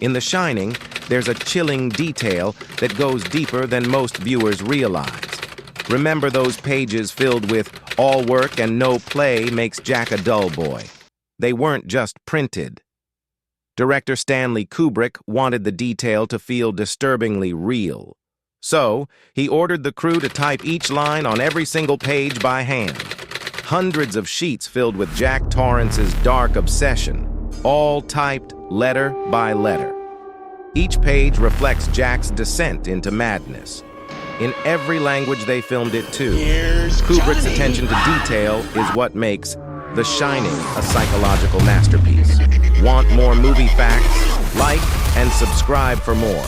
In The Shining, there's a chilling detail that goes deeper than most viewers realize. Remember those pages filled with "all work and no play makes Jack a dull boy"? They weren't just printed. Director Stanley Kubrick wanted the detail to feel disturbingly real. So, he ordered the crew to type each line on every single page by hand. Hundreds of sheets filled with Jack Torrance's dark obsession, all typed letter by letter. Each page reflects Jack's descent into madness. In every language they filmed it too. Kubrick's attention to detail is what makes The Shining a psychological masterpiece. Want more movie facts? Like and subscribe for more.